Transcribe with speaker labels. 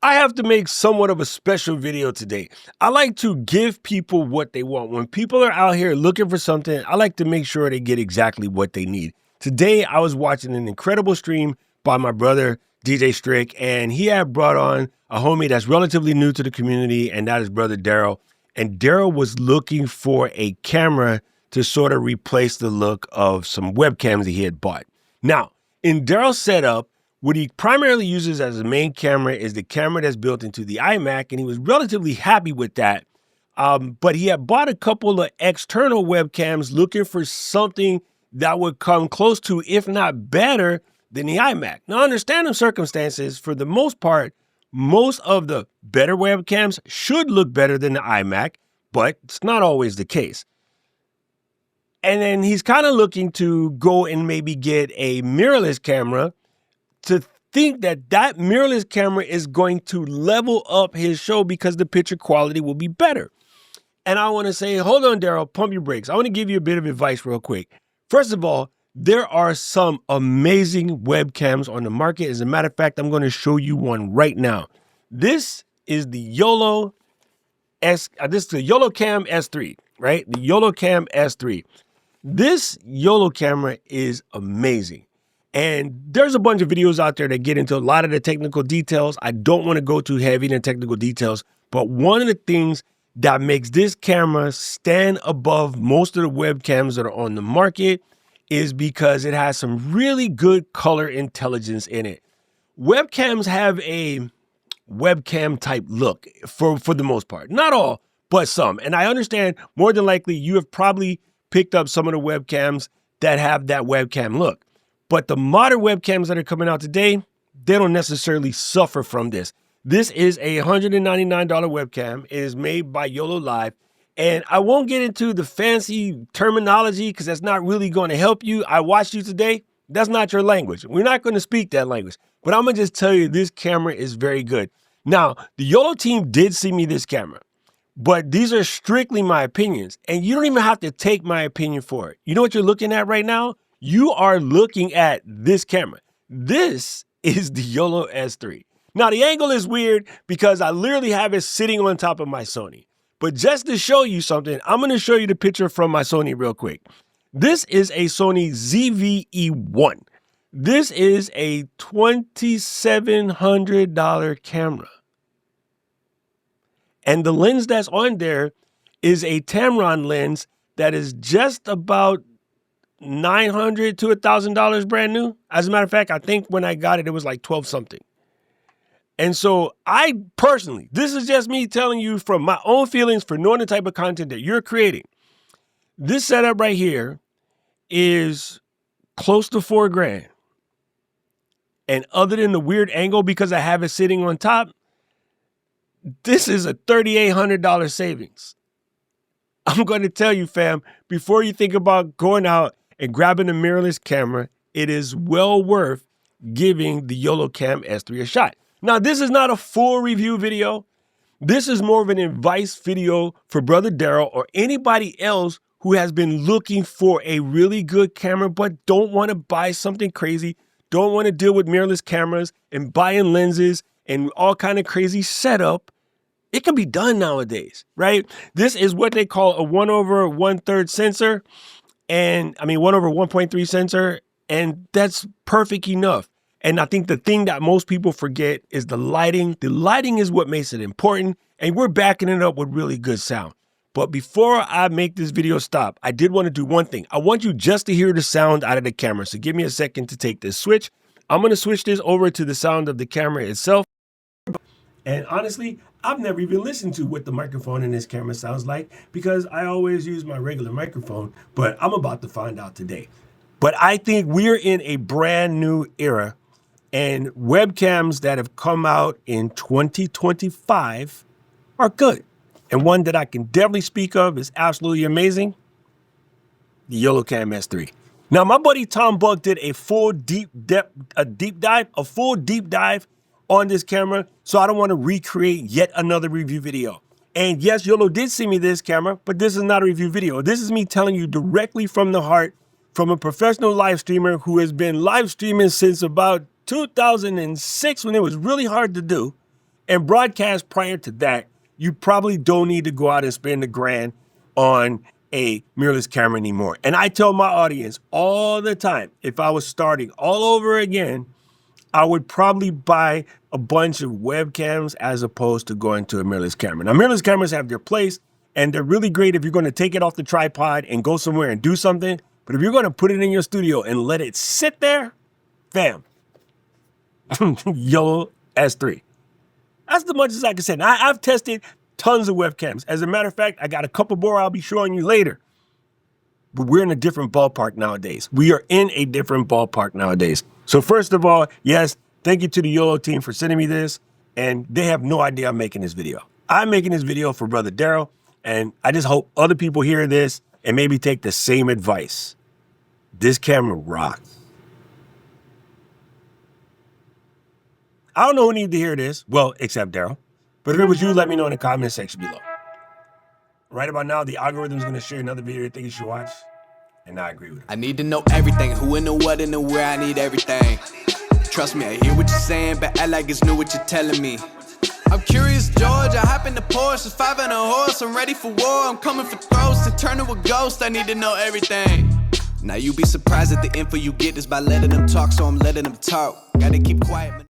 Speaker 1: I have to make somewhat of a special video today. I like to give people what they want. When people are out here looking for something, I like to make sure they get exactly what they need. Today, I was watching an incredible stream by my brother, DJ Strick, and he had brought on a homie that's relatively new to the community, and that is brother Daryl. And Daryl was looking for a camera to sort of replace the look of some webcams that he had bought. Now, in Daryl's setup, what he primarily uses as a main camera is the camera that's built into the iMac, and he was relatively happy with that. But he had bought a couple of external webcams looking for something that would come close to, if not better, than the iMac. Now, understand the circumstances, for the most part, most of the better webcams should look better than the iMac, but it's not always the case. And then he's kind of looking to go and maybe get a mirrorless camera, to think that that mirrorless camera is going to level up his show because the picture quality will be better. And I want to say, hold on, Daryl, pump your brakes. I want to give you a bit of advice real quick. First of all, there are some amazing webcams on the market. As a matter of fact, I'm going to show you one right now. This is the Yolocam S3, right? The Yolocam S3. This Yolo camera is amazing. And there's a bunch of videos out there that get into a lot of the technical details. I don't want to go too heavy in the technical details, but one of the things that makes this camera stand above most of the webcams that are on the market is because it has some really good color intelligence in it. Webcams have a webcam type look for the most part. Not all, but some. And I understand more than likely you have probably picked up some of the webcams that have that webcam look. But the modern webcams that are coming out today, they don't necessarily suffer from this. This is a $199 webcam. It is made by Yololive. And I won't get into the fancy terminology because that's not really going to help you. I watched you today. That's not your language. We're not going to speak that language. But I'm going to just tell you this camera is very good. Now, the Yolo team did send me this camera, but these are strictly my opinions. And you don't even have to take my opinion for it. You know what you're looking at right now? You are looking at this camera. This is the Yolo S3. Now, the angle is weird because I literally have it sitting on top of my Sony. But just to show you something, I'm going to show you the picture from my Sony real quick. This is a Sony EV1. This is a $2,700 camera. And the lens that's on there is a Tamron lens that is just about $900 to $1,000 brand new. As a matter of fact, I think when I got it, it was like 12 something. And so I personally, this is just me telling you from my own feelings for knowing the type of content that you're creating. This setup right here is close to $4,000. And other than the weird angle, because I have it sitting on top, this is a $3,800 savings. I'm going to tell you, fam, before you think about going out and grabbing a mirrorless camera, it is well worth giving the Yolocam S3 a shot. Now, this is not a full review video. This is more of an advice video for brother Daryl or anybody else who has been looking for a really good camera but don't want to buy something crazy, don't want to deal with mirrorless cameras and buying lenses and all kind of crazy setup. It can be done nowadays, right? This is what they call a 1/1/3 sensor. And I mean, 1/1.3 sensor. And that's perfect enough. And I think the thing that most people forget is the lighting. The lighting is what makes it important. And we're backing it up with really good sound. But before I make this video stop, I did want to do one thing. I want you just to hear the sound out of the camera. So give me a second to take this switch. I'm going to switch this over to the sound of the camera itself. And honestly, I've never even listened to what the microphone in this camera sounds like because I always use my regular microphone, but I'm about to find out today. But I think we're in a brand new era, and webcams that have come out in 2025 are good. And one that I can definitely speak of is absolutely amazing, the Yolocam S3. Now, my buddy Tom Buck did a full deep dive on this camera, so I don't want to recreate yet another review video. And yes, Yolo did send me this camera, but this is not a review video. This is me telling you directly from the heart, from a professional live streamer who has been live streaming since about 2006 when it was really hard to do. And broadcast prior to that, you probably don't need to go out and spend $1,000 on a mirrorless camera anymore. And I tell my audience all the time, if I was starting all over again, I would probably buy a bunch of webcams as opposed to going to a mirrorless camera. Now, mirrorless cameras have their place, and they're really great if you're going to take it off the tripod and go somewhere and do something. But if you're going to put it in your studio and let it sit there, fam, Yolocam S3. That's the much as I can say. Now, I've tested tons of webcams. As a matter of fact, I got a couple more I'll be showing you later. But we're in a different ballpark nowadays. We are in a different ballpark nowadays. So first of all, yes, thank you to the YOLO team for sending me this. And they have no idea I'm making this video. I'm making this video for Brother Daryl. And I just hope other people hear this and maybe take the same advice. This camera rocks. I don't know who needs to hear this. Well, except Daryl. But if it was you, let me know in the comment section below. Right about now, the algorithm is going to share another video they think you should watch. And I agree with it.
Speaker 2: I need to know everything. Who and the what and the where. I need everything. Trust me, I hear what you're saying, but act like it's new what you're telling me. I'm curious, George. I hop in the Porsche, 5 and a horse. I'm ready for war. I'm coming for throats to turn to a ghost. I need to know everything. Now you be surprised at the info you get is by letting them talk, so I'm letting them talk. Gotta keep quiet.